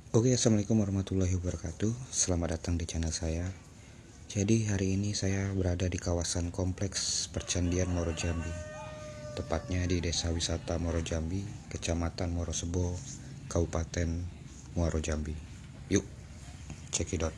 Oke, assalamualaikum warahmatullahi wabarakatuh. Selamat datang di channel saya. Jadi hari ini saya berada di kawasan kompleks Percandian Muaro Jambi, tepatnya di Desa Wisata Muaro Jambi, Kecamatan Muaro Sebo, Kabupaten Muaro Jambi. Yuk, cekidot.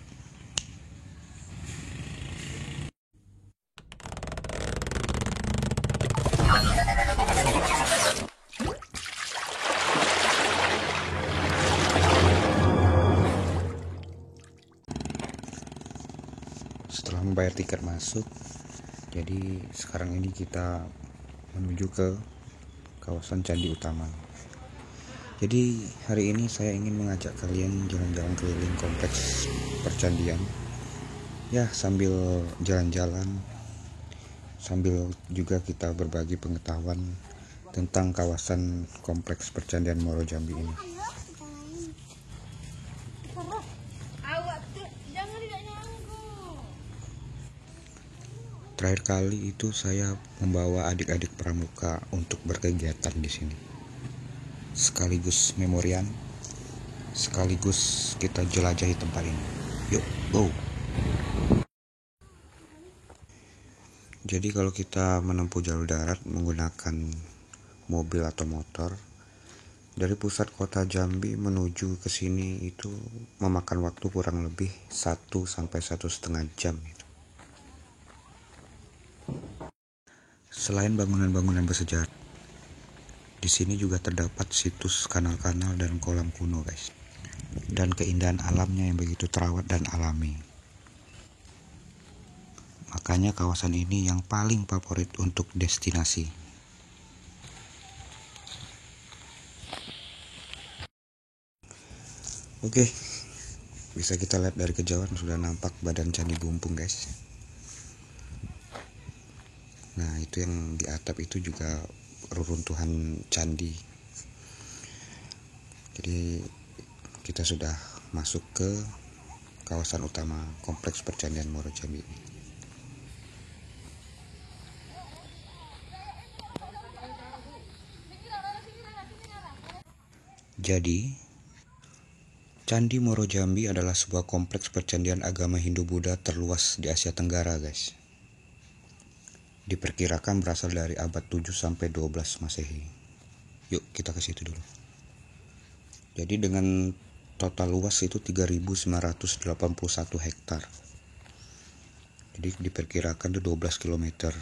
Setelah membayar tiket masuk, jadi sekarang ini kita menuju ke kawasan Candi Utama. Jadi hari ini saya ingin mengajak kalian jalan-jalan keliling kompleks percandian. Ya, sambil jalan-jalan, sambil juga kita berbagi pengetahuan tentang kawasan kompleks Percandian Muaro Jambi ini. Terakhir kali itu saya membawa adik-adik pramuka untuk berkegiatan di sini. Sekaligus memorian, sekaligus kita jelajahi tempat ini. Yuk, go! Jadi kalau kita menempuh jalur darat menggunakan mobil atau motor, dari pusat kota Jambi menuju ke sini itu memakan waktu kurang lebih 1 sampai 1,5 jam. Selain bangunan-bangunan bersejarah, di sini juga terdapat situs kanal-kanal dan kolam kuno, guys. Dan keindahan alamnya yang begitu terawat dan alami. Makanya kawasan ini yang paling favorit untuk destinasi. Oke, bisa kita lihat dari kejauhan sudah nampak badan Candi Gumpung, guys. Nah, itu yang di atap itu juga reruntuhan candi. Jadi kita sudah masuk ke kawasan utama kompleks Percandian Muaro Jambi. Jadi, Candi Muaro Jambi adalah sebuah kompleks percandian agama Hindu-Buddha terluas di Asia Tenggara, guys. Diperkirakan berasal dari abad 7 sampai 12 Masehi. Yuk kita ke situ dulu. Jadi dengan total luas itu 3.981 hektar. Jadi diperkirakan itu 12 km.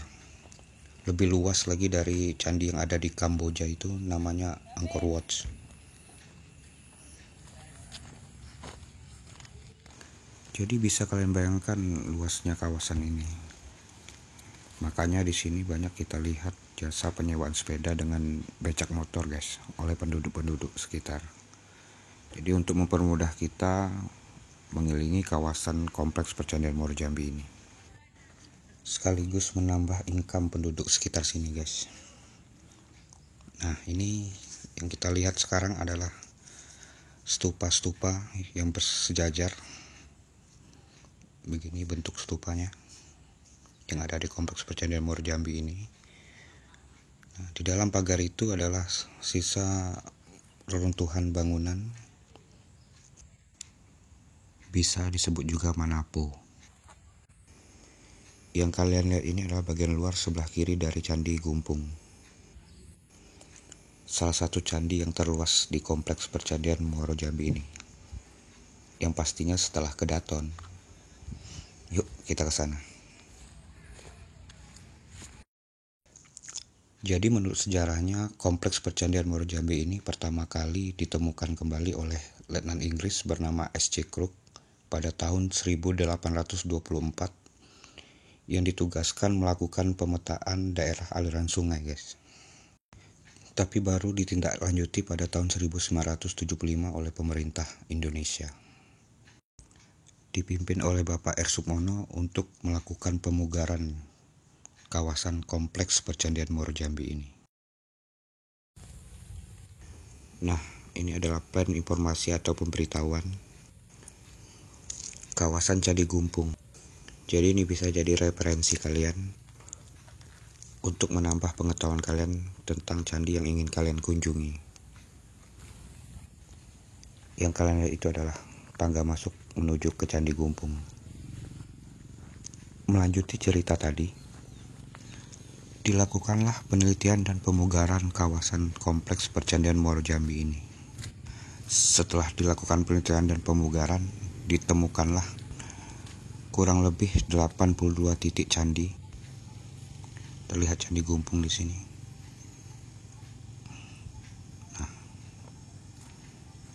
Lebih luas lagi dari candi yang ada di Kamboja itu, namanya Angkor Wat. Jadi bisa kalian bayangkan luasnya kawasan ini. Makanya di sini banyak kita lihat jasa penyewaan sepeda dengan becak motor, guys, oleh penduduk-penduduk sekitar. Jadi untuk mempermudah kita mengelilingi kawasan kompleks Percandian Muaro Jambi ini, sekaligus menambah income penduduk sekitar sini, guys. Nah, ini yang kita lihat sekarang adalah stupa-stupa yang bersejajar. Begini bentuk stupanya yang ada di kompleks Percandian Muaro Jambi ini. Nah, di dalam pagar itu adalah sisa reruntuhan bangunan, bisa disebut juga manapo. Yang kalian lihat ini adalah bagian luar sebelah kiri dari Candi Gumpung, salah satu candi yang terluas di kompleks Percandian Muaro Jambi ini, yang pastinya setelah Kedaton. Yuk kita ke sana. Jadi menurut sejarahnya, kompleks Percandian Muaro Jambi ini pertama kali ditemukan kembali oleh Letnan Inggris bernama S.C. Crook pada tahun 1824 yang ditugaskan melakukan pemetaan daerah aliran sungai, guys. Tapi baru ditindaklanjuti pada tahun 1975 oleh pemerintah Indonesia, dipimpin oleh Bapak R. Sukmono untuk melakukan pemugaran kawasan kompleks Percandian Muaro Jambi ini. Nah, ini adalah plan informasi atau pemberitahuan kawasan Candi Gumpung. Jadi ini bisa jadi referensi kalian untuk menambah pengetahuan kalian tentang candi yang ingin kalian kunjungi. Yang kalian lihat itu adalah tangga masuk menuju ke Candi Gumpung. Melanjuti cerita tadi, dilakukanlah penelitian dan pemugaran kawasan kompleks Percandian Muaro Jambi ini. Setelah dilakukan penelitian dan pemugaran, ditemukanlah kurang lebih 82 titik candi. Terlihat Candi Gumpung di sini. Nah,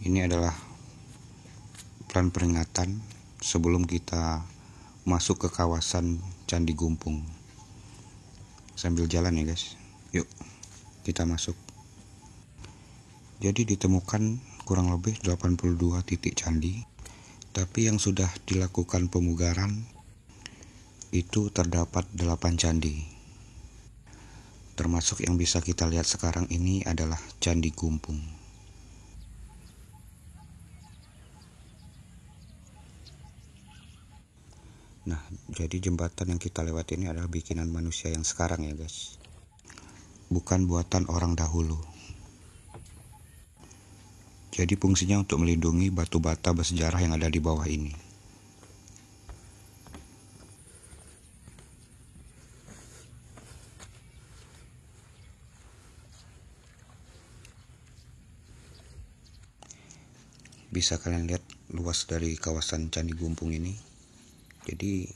ini adalah plan peringatan sebelum kita masuk ke kawasan Candi Gumpung. Sambil jalan ya guys. Yuk, kita masuk. Jadi ditemukan kurang lebih 82 titik candi, tapi yang sudah dilakukan pemugaran itu terdapat 8 candi. Termasuk yang bisa kita lihat sekarang ini adalah Candi Gumpung. Nah, jadi jembatan yang kita lewati ini adalah bikinan manusia yang sekarang ya guys. Bukan buatan orang dahulu. Jadi fungsinya untuk melindungi batu bata bersejarah yang ada di bawah ini. Bisa kalian lihat luas dari kawasan Candi Gumpung ini. Jadi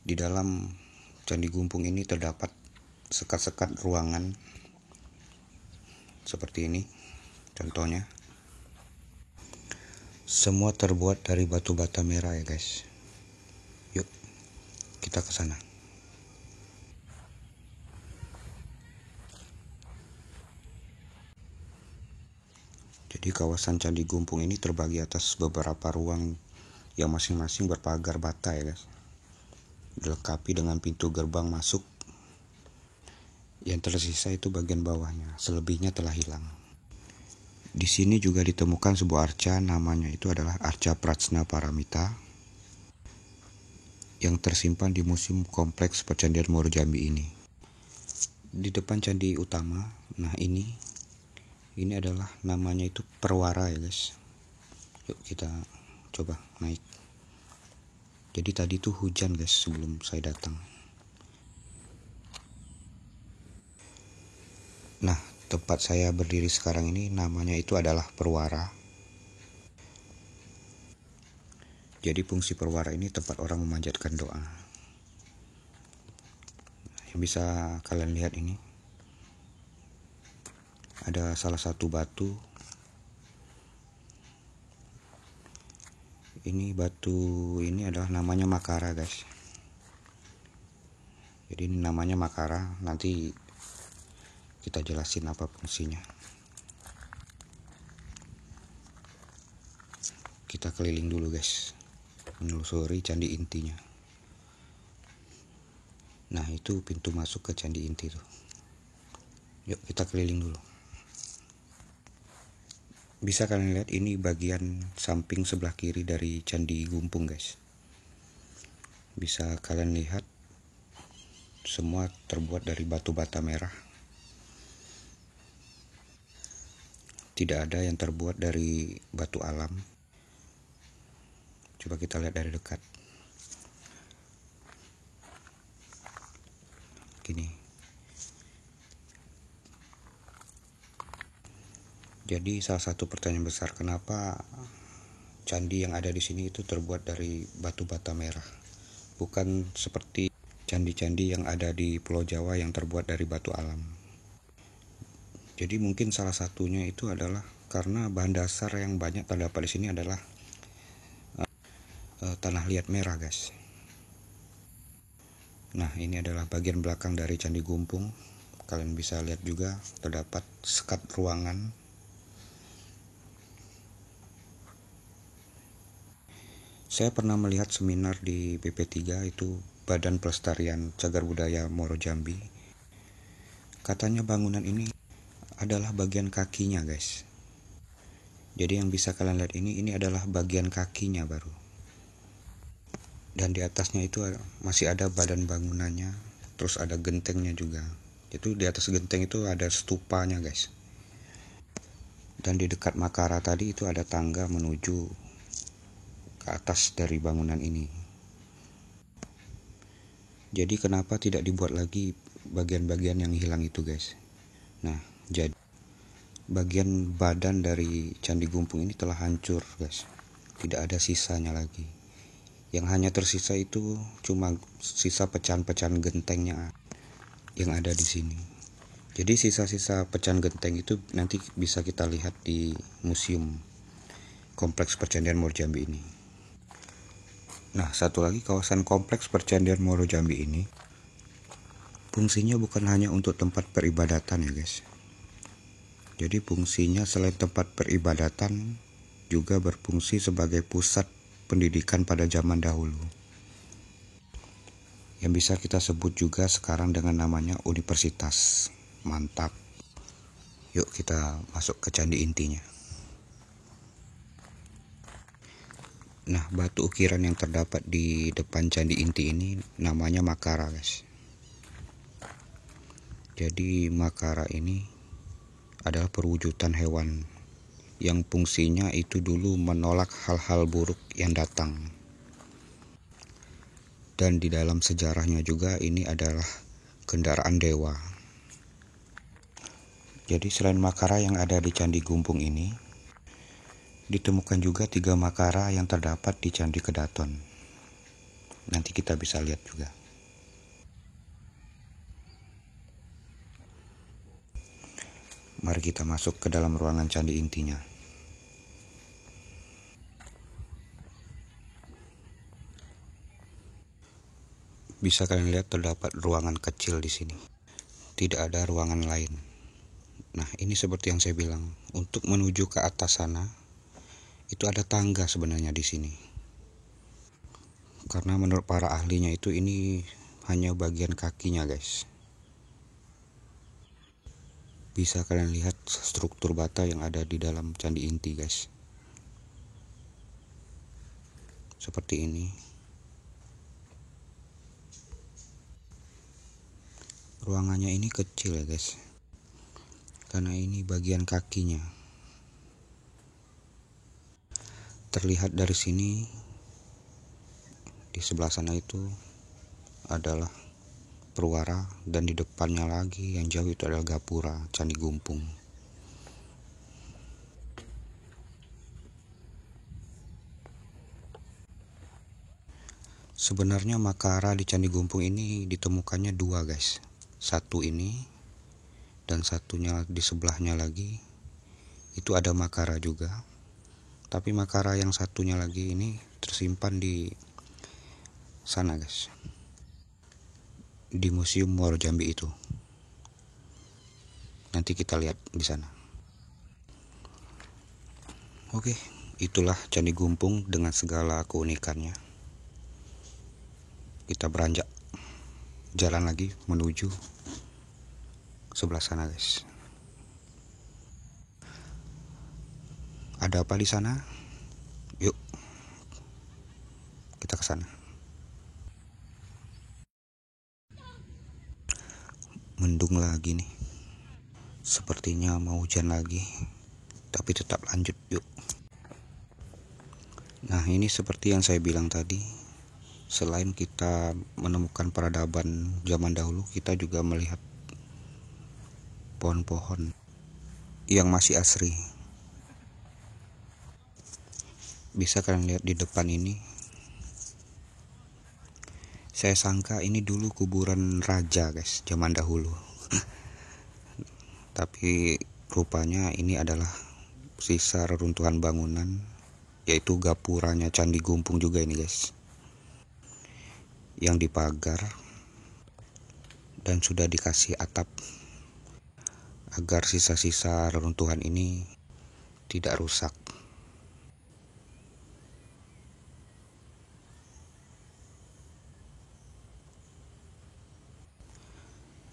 di dalam Candi Gumpung ini terdapat sekat-sekat ruangan seperti ini. Contohnya, semua terbuat dari batu bata merah ya guys. Yuk, kita ke sana. Jadi kawasan Candi Gumpung ini terbagi atas beberapa ruang yang masing-masing berpagar bata ya guys. Dilengkapi dengan pintu gerbang masuk. Yang tersisa itu bagian bawahnya, selebihnya telah hilang. Di sini juga ditemukan sebuah arca, namanya itu adalah Arca Prajna Paramita, yang tersimpan di museum kompleks Percandian Muaro Jambi ini. Di depan candi utama, nah ini adalah namanya itu Perwara ya guys. Yuk kita coba naik. Jadi tadi tuh hujan guys sebelum saya datang. Nah, tempat saya berdiri sekarang ini namanya itu adalah Perwara. Jadi fungsi Perwara ini tempat orang memanjatkan doa. Yang bisa kalian lihat ini, ada salah satu batu. Ini batu ini adalah namanya Makara guys. Jadi ini namanya Makara, nanti kita jelasin apa fungsinya. Kita keliling dulu guys, menelusuri candi intinya. Nah itu pintu masuk ke candi inti tuh. Yuk kita keliling dulu. Bisa kalian lihat ini bagian samping sebelah kiri dari Candi Gumpung guys. Bisa kalian lihat semua terbuat dari batu bata merah. Tidak ada yang terbuat dari batu alam. Coba kita lihat dari dekat. Gini. Jadi salah satu pertanyaan besar, kenapa candi yang ada di sini itu terbuat dari batu bata merah, bukan seperti candi-candi yang ada di Pulau Jawa yang terbuat dari batu alam. Jadi mungkin salah satunya itu adalah karena bahan dasar yang banyak terdapat di sini adalah tanah liat merah guys. Nah ini adalah bagian belakang dari Candi Gumpung. Kalian bisa lihat juga terdapat sekat ruangan. Saya pernah melihat seminar di BP3, itu Badan Pelestarian Cagar Budaya Muaro Jambi. Katanya bangunan ini adalah bagian kakinya guys. Jadi yang bisa kalian lihat ini adalah bagian kakinya baru. Dan di atasnya itu masih ada badan bangunannya, terus ada gentengnya juga. Itu di atas genteng itu ada stupanya guys. Dan di dekat Makara tadi itu ada tangga menuju ke atas dari bangunan ini. Jadi kenapa tidak dibuat lagi bagian-bagian yang hilang itu, guys? Nah, jadi bagian badan dari Candi Gumpung ini telah hancur, guys. Tidak ada sisanya lagi. Yang hanya tersisa itu cuma sisa pecahan-pecahan gentengnya yang ada di sini. Jadi sisa-sisa pecahan genteng itu nanti bisa kita lihat di museum Kompleks Percandaian Muaro Jambi ini. Nah, satu lagi, kawasan Kompleks Percandaian Muaro Jambi ini fungsinya bukan hanya untuk tempat peribadatan ya, guys. Jadi fungsinya selain tempat peribadatan juga berfungsi sebagai pusat pendidikan pada zaman dahulu, yang bisa kita sebut juga sekarang dengan namanya universitas. Mantap. Yuk kita masuk ke candi intinya. Nah, batu ukiran yang terdapat di depan candi inti ini namanya Makara, guys. Jadi Makara ini adalah perwujudan hewan yang fungsinya itu dulu menolak hal-hal buruk yang datang. Dan di dalam sejarahnya juga ini adalah kendaraan dewa. Jadi selain Makara yang ada di Candi Gumpung ini, ditemukan juga 3 Makara yang terdapat di Candi Kedaton. Nanti kita bisa lihat juga. Mari kita masuk ke dalam ruangan candi intinya. Bisa kalian lihat terdapat ruangan kecil di sini. Tidak ada ruangan lain. Nah, ini seperti yang saya bilang, untuk menuju ke atas sana itu ada tangga sebenarnya di sini. Karena menurut para ahlinya itu ini hanya bagian kakinya, guys. Bisa kalian lihat struktur bata yang ada di dalam candi inti, guys. Seperti ini. Ruangannya ini kecil ya, guys. Karena ini bagian kakinya. Terlihat dari sini, di sebelah sana itu adalah perwara, dan di depannya lagi yang jauh itu adalah gapura Candi Gumpung. Sebenarnya Makara di Candi Gumpung ini ditemukannya 2, guys. Satu ini dan satunya di sebelahnya lagi itu ada Makara juga. Tapi Makara yang satunya lagi ini tersimpan di sana, guys. Di Museum Muaro Jambi itu. Nanti kita lihat di sana. Oke, itulah Candi Gumpung dengan segala keunikannya. Kita beranjak jalan lagi menuju sebelah sana, guys. Ada apa di sana? Yuk, kita ke sana. Mendung lagi nih. Sepertinya mau hujan lagi. Tapi tetap lanjut, yuk. Nah, ini seperti yang saya bilang tadi. Selain kita menemukan peradaban zaman dahulu, kita juga melihat pohon-pohon yang masih asri. Bisa kalian lihat di depan ini. Saya sangka ini dulu kuburan raja, guys, zaman dahulu. Tapi rupanya ini adalah sisa reruntuhan bangunan, yaitu gapuranya Candi Gumpung juga ini, guys. Yang dipagar dan sudah dikasih atap agar sisa-sisa reruntuhan ini tidak rusak.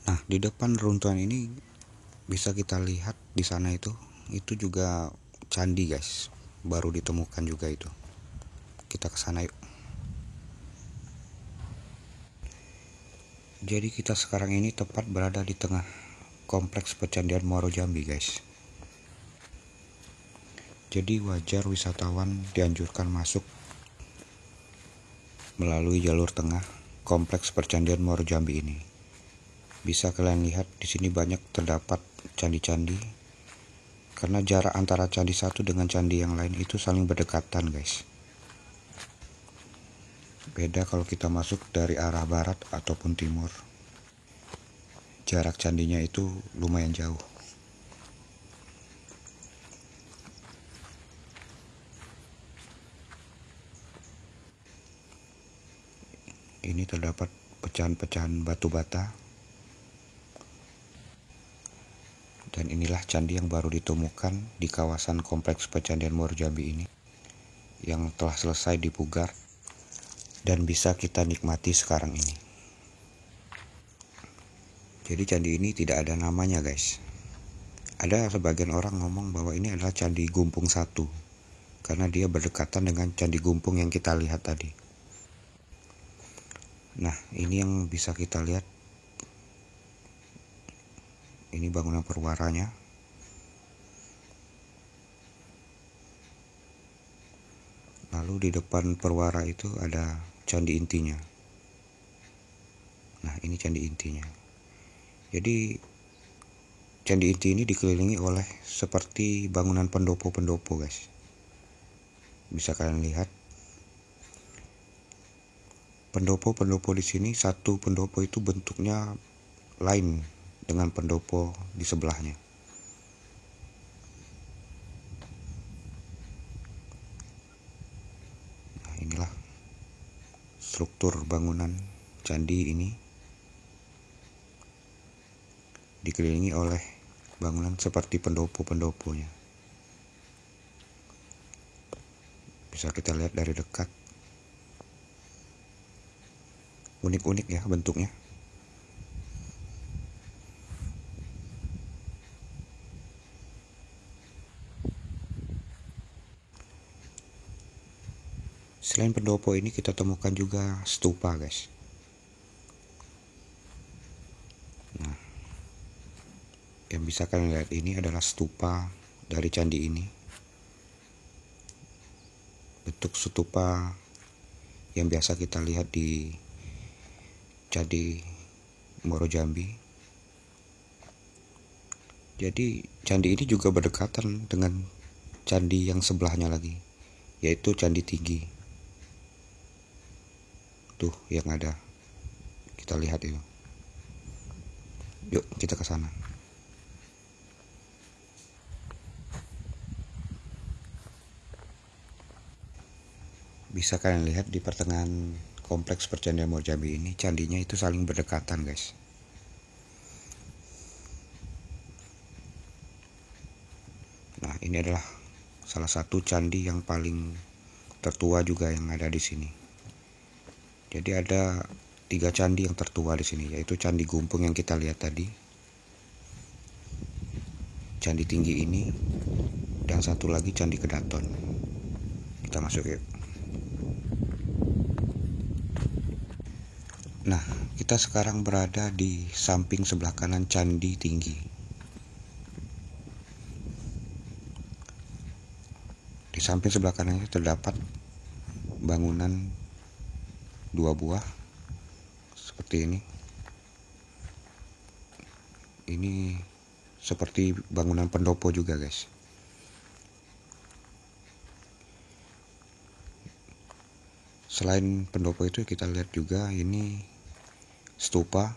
Nah, di depan reruntuhan ini bisa kita lihat di sana itu juga candi, guys. Baru ditemukan juga itu. Kita ke sana yuk. Jadi kita sekarang ini tepat berada di tengah Kompleks Percandaian Muaro Jambi, guys. Jadi wajar wisatawan dianjurkan masuk melalui jalur tengah kompleks percandian Muaro Jambi ini. Bisa kalian lihat di sini banyak terdapat candi-candi karena jarak antara candi satu dengan candi yang lain itu saling berdekatan, guys. Beda kalau kita masuk dari arah barat ataupun timur. Jarak candinya itu lumayan jauh. Ini terdapat pecahan-pecahan batu bata. Dan inilah candi yang baru ditemukan di kawasan kompleks percandian Muaro Jambi ini, yang telah selesai dipugar dan bisa kita nikmati sekarang ini. Jadi candi ini tidak ada namanya, guys. Ada sebagian orang ngomong bahwa ini adalah Candi Gumpung 1 karena dia berdekatan dengan Candi Gumpung yang kita lihat tadi. Nah, ini yang bisa kita lihat. Ini bangunan perwaranya. Lalu di depan perwara itu ada candi intinya. Nah, ini candi intinya. Jadi candi inti ini dikelilingi oleh seperti bangunan pendopo-pendopo, guys. Bisa kalian lihat. Pendopo-pendopo di sini, satu pendopo itu bentuknya lain dengan pendopo di sebelahnya. Nah, inilah struktur bangunan candi ini, dikelilingi oleh bangunan seperti pendopo-pendoponya. Bisa kita lihat dari dekat. Unik-unik ya bentuknya. Selain pendopo ini kita temukan juga stupa, guys. Nah, yang bisa kalian lihat ini adalah stupa dari candi ini. Bentuk stupa yang biasa kita lihat di Candi Muaro Jambi. Jadi candi ini juga berdekatan dengan candi yang sebelahnya lagi, yaitu Candi Tinggi. Tuh yang ada, kita lihat itu. Yuk kita ke sana. Bisa kalian lihat di pertengahan kompleks percandian Muaro Jambi ini, candinya itu saling berdekatan, guys. Nah, ini adalah salah satu candi yang paling tertua juga yang ada di sini. Jadi ada 3 candi yang tertua di sini, yaitu Candi Gumpung yang kita lihat tadi, Candi Tinggi ini, dan satu lagi Candi Kedaton. Kita masuk yuk. Nah, kita sekarang berada di samping sebelah kanan Candi Tinggi. Di samping sebelah kanannya terdapat bangunan 2 buah seperti ini. Ini seperti bangunan pendopo juga, guys. Selain pendopo itu kita lihat juga ini stupa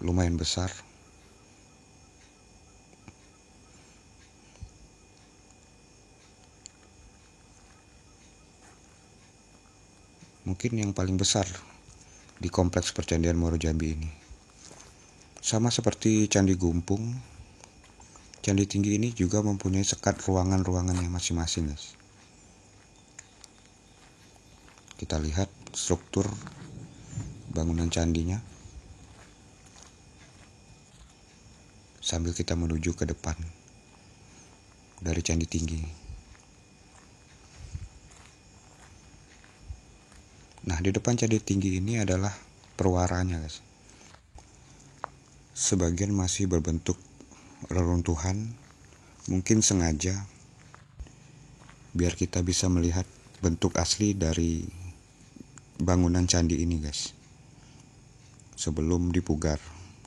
lumayan besar. Mungkin yang paling besar di kompleks percandian Muaro Jambi ini. Sama seperti Candi Gumpung, Candi Tinggi ini juga mempunyai sekat ruangan-ruangannya masing-masing, guys. Kita lihat struktur bangunan candinya sambil kita menuju ke depan dari Candi Tinggi. Nah, di depan Candi Tinggi ini adalah perwaranya, guys. Sebagian masih berbentuk reruntuhan, mungkin sengaja biar kita bisa melihat bentuk asli dari bangunan candi ini, guys, sebelum dipugar.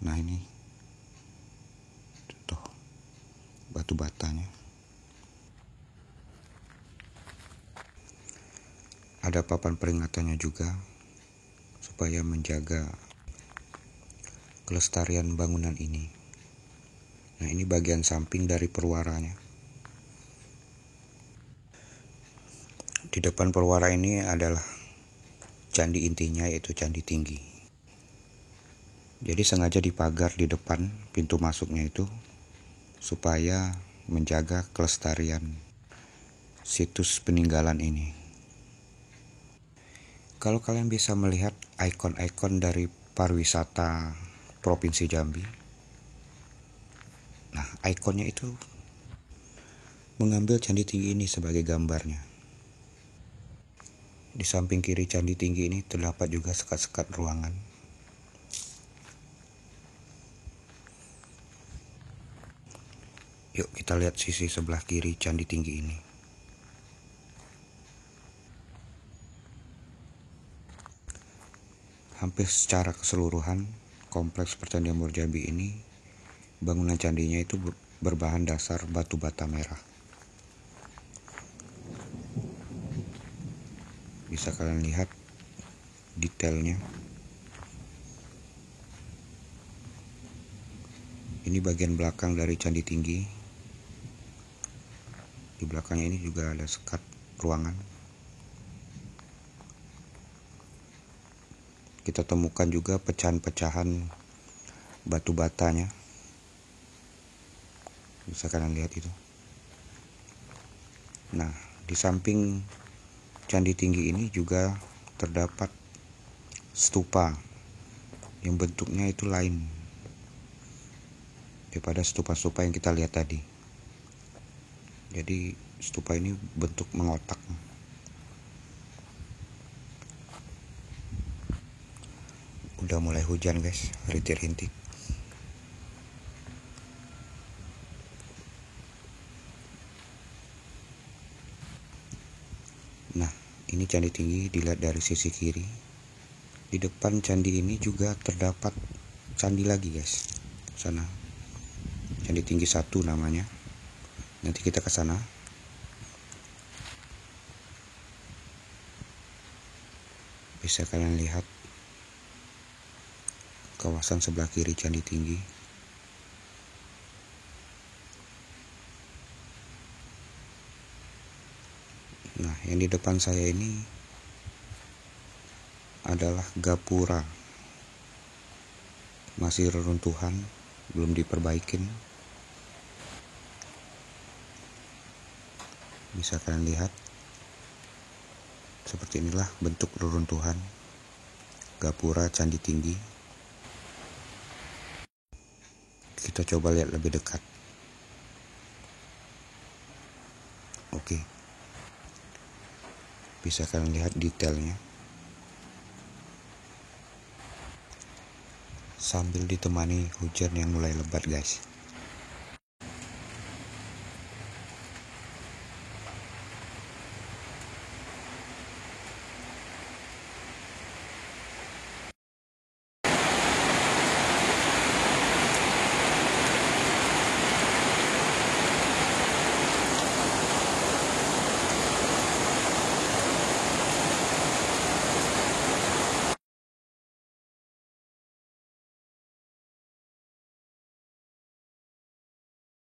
Nah, ini tuh batu batanya. Ada papan peringatannya juga supaya menjaga kelestarian bangunan ini. Nah, ini bagian samping dari perwaranya. Di depan perwara ini adalah candi intinya, yaitu candi tinggi. Jadi sengaja dipagar di depan pintu masuknya itu supaya menjaga kelestarian situs peninggalan ini. Kalau kalian bisa melihat ikon-ikon dari pariwisata Provinsi Jambi, nah ikonnya itu mengambil candi tinggi ini sebagai gambarnya. Di samping kiri candi tinggi ini terdapat juga sekat-sekat ruangan. Yuk kita lihat sisi sebelah kiri candi tinggi ini. Hampir secara keseluruhan kompleks Percandaan Borobudur Jambi ini, bangunan candinya itu berbahan dasar batu bata merah. Bisa kalian lihat detailnya. Ini bagian belakang dari candi tinggi. Di belakangnya ini juga ada sekat ruangan. Kita temukan juga pecahan-pecahan batu batanya. Bisa kalian lihat itu. Nah, di samping candi tinggi ini juga terdapat stupa yang bentuknya itu lain daripada stupa-stupa yang kita lihat tadi. Jadi stupa ini bentuk mengotak. Udah mulai hujan, guys, rintik-rintik. Nah, ini candi tinggi dilihat dari sisi kiri. Di depan candi ini juga terdapat candi lagi, guys. Sana. Candi tinggi 1 namanya. Nanti kita ke sana. Bisa kalian lihat kawasan sebelah kiri candi tinggi. Nah, yang di depan saya ini adalah gapura. Masih reruntuhan, belum diperbaikin. Bisa kalian lihat, seperti inilah bentuk reruntuhan gapura candi tinggi. Kita coba lihat lebih dekat. Oke, bisa kalian lihat detailnya. Sambil ditemani hujan yang mulai lebat, guys.